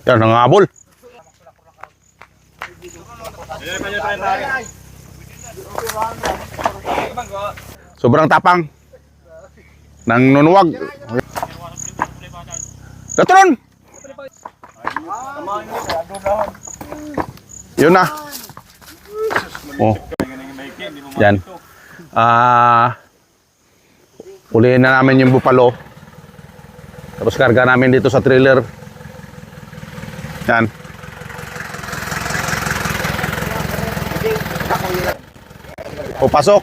Yan, nangabol. Sobrang tapang. Nang nunuwag. Datron! Yun na. Oh. Yan. Ulihin na namin yung bupalo. Tapos karga namin dito sa trailer. Yan. O, pasok.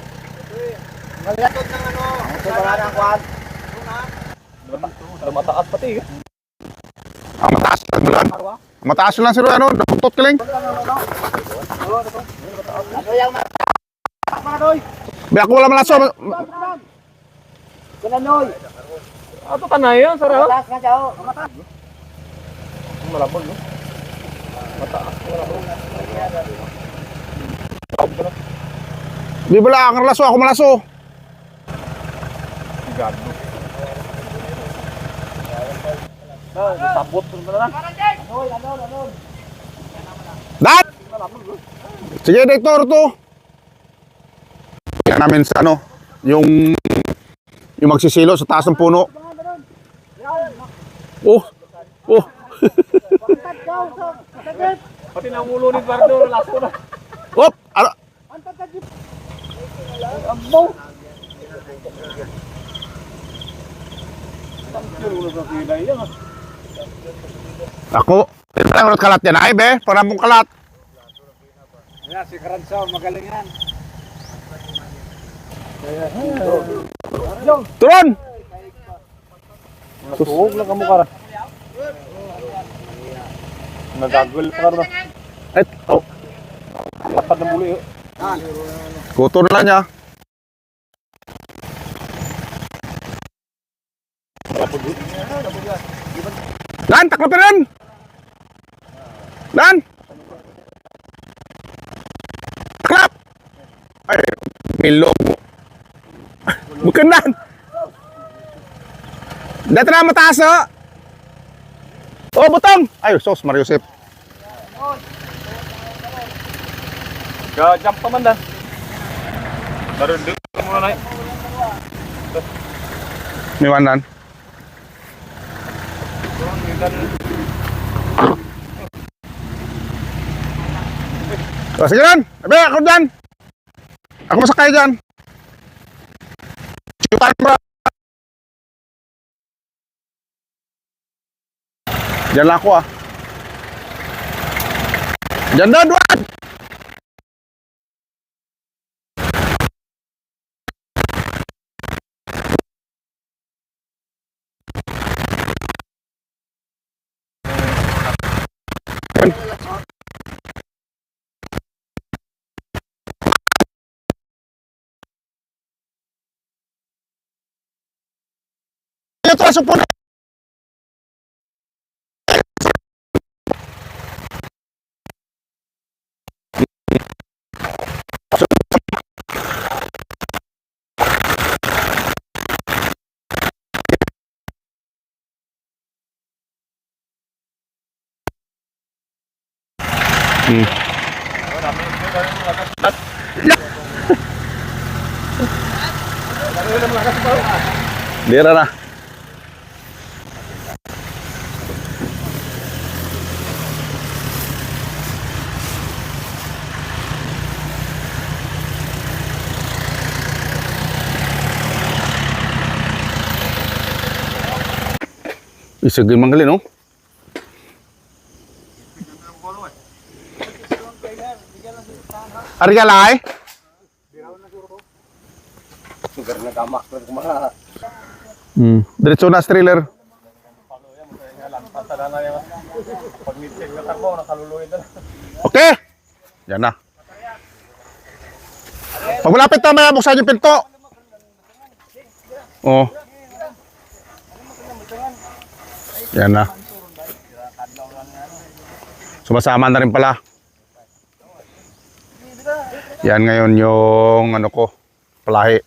Maglatod ng ano, sa bala ng kwan. Mataas pati. Mataas lang lang. Mataas lang sir, ano, naputot ka lang. Biya ko wala malaso. Gananoy. Ato tanay yan, sara. Mataas nga siya. Malabog, no? Mataas, malabog. Di bala, ang laso, ako malaso. Gado. Sabot ko na lang. Dan! Sige, Dektor, to. Yan namin sa ano, yung magsisilo sa taas ng puno. Oh! Oh! Pati na ulo ni Eduardo, laso na. Op! Ano? Ambo! Ulo sa pilay yan. Ako, parang kalat yan ay, be. Parang mong kalat. Yan, si Karansaw, magaling yan. Turon! Susuog lang kamo kara. Nagagol pa kara. Ay, oh. Lapad na muli. Kuto na lang niya. Dan, taklo pa rin! Dan! Taklap! Ay, milog mo. Bukan dan! Dati na mataas, oh! Oh, butong! Ay, sos, Mario Josep. Jump pa man dan. Darun dito muna na. May wanan. Oh, sige dan! Abe, ako dyan! Ako masakay dyan! Siyutan bro! Diyan lang ako ah. Diyan doon, Duan! Ito asok po na! Dira na. Isagin manggali no? Ari galay? Sugar na gamak na kumara. Diretso na trailer. Okay. Yan na. Pag malapit na maya, buksan yung pinto. Oh. Yan na. Sumasama na rin pala. Yan ngayon yung ano ko, palahi.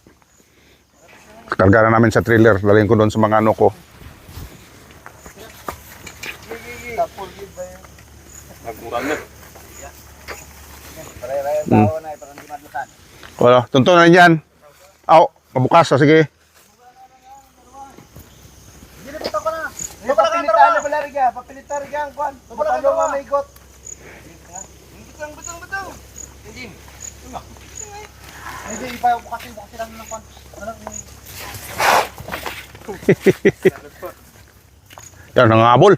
Karga na namin sa trailer. Dalhin ko doon sa mga ano ko. Banget. Pare-parehong tao na, parang di madlutan. Wala, tunto na yan. Aw, mabukas. Sige. Hindi na puto ko na. Yung papilitan na pala rin papilitan rin ang kwan. Paano nga may ikot? Butang. Hindi. Hindi, bukasin lang ng kwan. Yan, nangabol.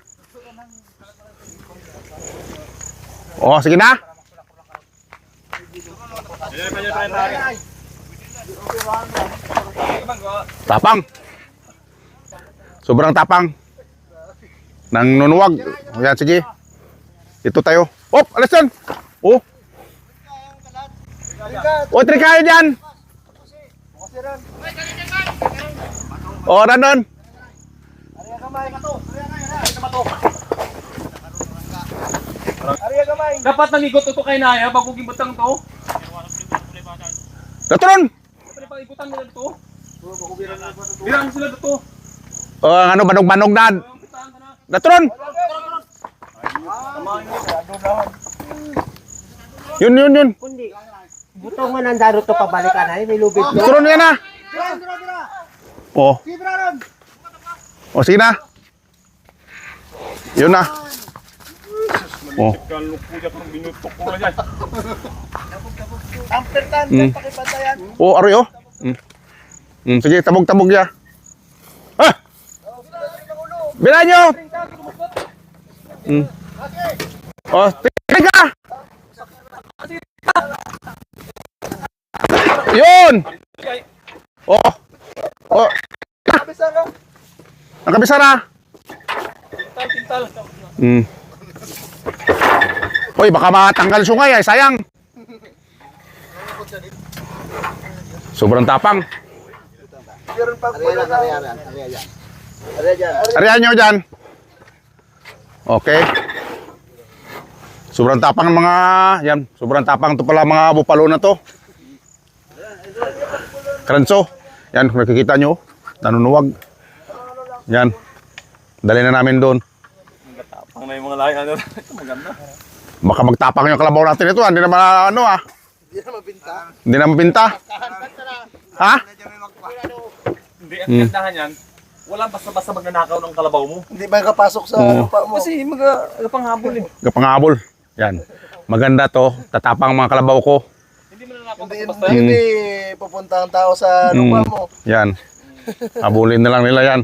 Oh, sige na. Tapang. Sobrang tapang. Nang nunuwag. Yan, sige. Ito tayo. Op, alas yan. Oh. Oh, trikayo dyan. Oh, ranon. Ariya gamay ka to. Ariya gamay. Dapat nangigot ito kay Naya bago gibatang to. Datron. Dapat pag-igutan nila to. Birang sila to. Oh, ano, banog-banog na. Datron. Yun. Kundi. Butong man ang daro to pabalikan ay may lubid. Datron yan na. Dira. Oh. Kibraron. Oh, sige na. Yun na. Oh. Kalukuya pang binutok ko na dyan. Tampertan, pakipantayan. Oh, aroy oh. Sige, tabog-tabog ya. Ah! Bila nyo! Oh, tingin ka! Yun! Oh! Oh! Nakabisa na! Tintal. Uy, baka matanggal sungay ay, sayang! Sobrang tapang. Ariyan nyo dyan. Okay. Sobrang tapang ng mga, yan, sobrang tapang to pala mga bupalo na to. Kranso. Yan, kung nakikita nyo, nanunuwag. Yan. Dali na namin doon. Pang na yung mga lahi. Ano? Ito maganda. Baka magtapang yung kalabaw natin ito. Hindi naman ano ah. Hindi na mabinta. Ha? Hindi, ang gandahan yan. Wala basta-basta magnanakaw ng kalabaw mo. Hindi ba kapasok sa lupa mo? Kasi panghabol eh. Kapangabol. Yan. Maganda to. Tatapang mga kalabaw ko. Hindi mo nanakaw Hindi, basta-basta. hindi pupunta ang tao sa lupa mo. Yan. Habulin na lang nila yan.